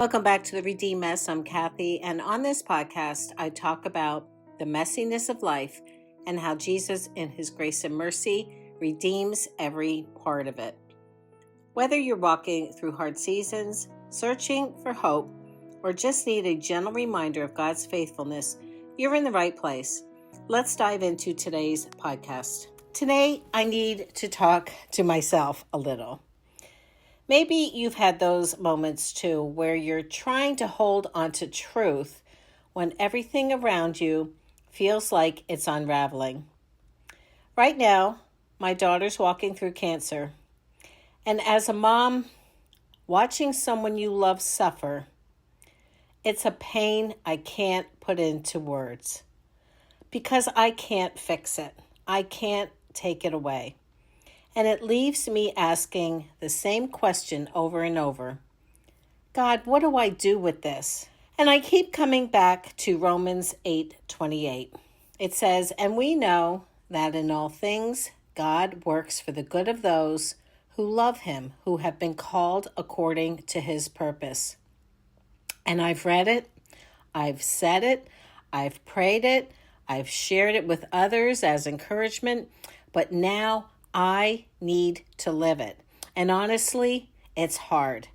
Welcome back to the Redeemed Mess. I'm Kathy, and on this podcast, I talk about the messiness of life and how Jesus, in his grace and mercy, redeems every part of it. Whether you're walking through hard seasons, searching for hope, or just need a gentle reminder of God's faithfulness, you're in the right place. Let's dive into today's podcast. Today, I need to talk to myself a little. Maybe you've had those moments too where you're trying to hold onto truth when everything around you feels like it's unraveling. Right now, my daughter's walking through cancer. And as a mom, watching someone you love suffer, it's a pain I can't put into words because I can't fix it. I can't take it away. And it leaves me asking the same question over and over. God, what do I do with this? And I keep coming back to Romans 8:28. It says, "And we know that in all things God works for the good of those who love him, who have been called according to his purpose." And I've read it, I've said it, I've prayed it, I've shared it with others as encouragement, but now I need to live it. And honestly, it's hard.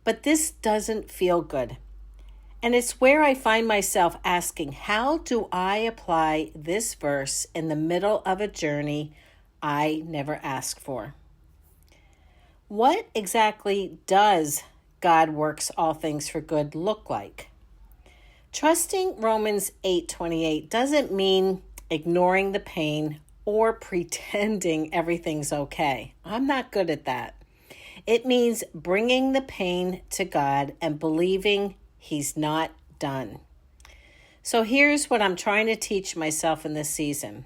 But this doesn't feel good. And it's where I find myself asking, how do I apply this verse in the middle of a journey I never asked for? What exactly does God works all things for good look like? Trusting Romans 8:28 doesn't mean ignoring the pain or pretending everything's okay. I'm not good at that. It means bringing the pain to God and believing he's not done. So here's what I'm trying to teach myself in this season.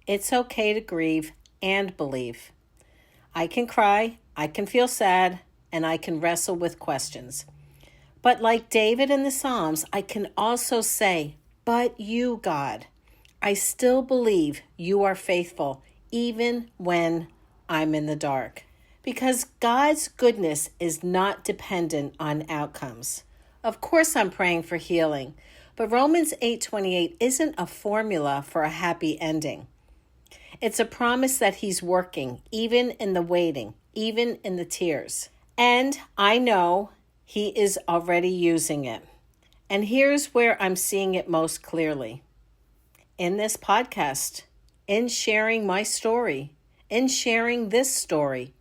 It's okay to grieve and believe. I can cry, I can feel sad, and I can wrestle with questions. But like David in the Psalms, I can also say, "But you, God, I still believe you are faithful, even when I'm in the dark." Because God's goodness is not dependent on outcomes. Of course, I'm praying for healing, but Romans 8:28 isn't a formula for a happy ending. It's a promise that he's working, even in the waiting, even in the tears. And I know he is already using it. And here's where I'm seeing it most clearly. In this podcast, in sharing my story, in sharing this story.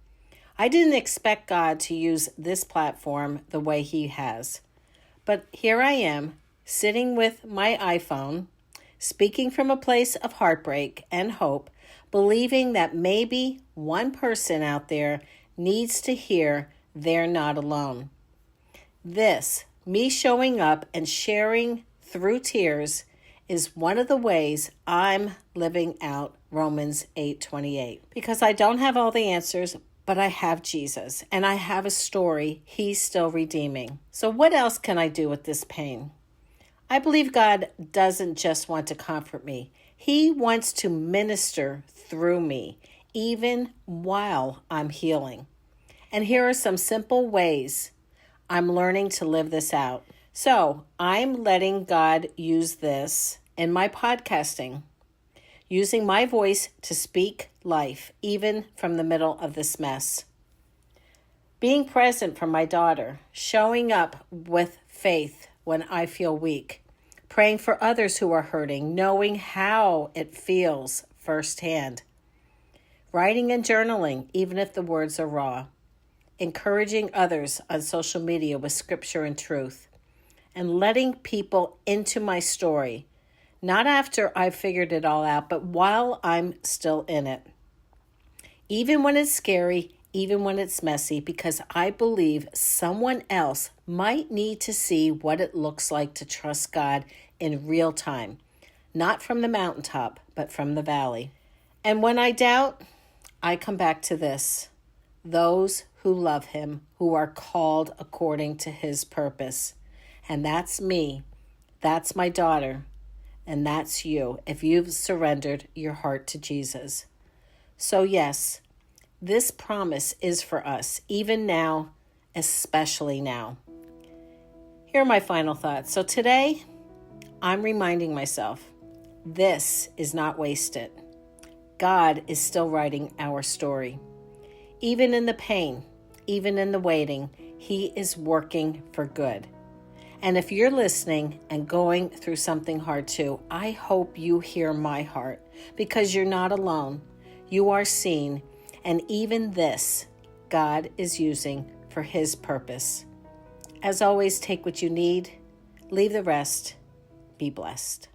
I didn't expect God to use this platform the way he has. But here I am, sitting with my iPhone, speaking from a place of heartbreak and hope, believing that maybe one person out there needs to hear they're not alone. This, me showing up and sharing through tears, is one of the ways I'm living out Romans 8:28. Because I don't have all the answers, but I have Jesus, and I have a story he's still redeeming. So what else can I do with this pain? I believe God doesn't just want to comfort me. He wants to minister through me, even while I'm healing. And here are some simple ways I'm learning to live this out. So I'm letting God use this in my podcasting, using my voice to speak life, even from the middle of this mess. Being present for my daughter, showing up with faith when I feel weak, praying for others who are hurting, knowing how it feels firsthand, writing and journaling, even if the words are raw, encouraging others on social media with scripture and truth, and letting people into my story, not after I've figured it all out, but while I'm still in it. Even when it's scary, even when it's messy, because I believe someone else might need to see what it looks like to trust God in real time, not from the mountaintop, but from the valley. And when I doubt, I come back to this. Those who love him, who are called according to his purpose. And that's me. That's my daughter. And that's you, if you've surrendered your heart to Jesus. So yes, this promise is for us, even now, especially now. Here are my final thoughts. So today, I'm reminding myself, this is not wasted. God is still writing our story. Even in the pain, even in the waiting, He is working for good. And if you're listening and going through something hard too, I hope you hear my heart, because you're not alone. You are seen, and even this, God is using for His purpose. As always, take what you need, leave the rest, be blessed.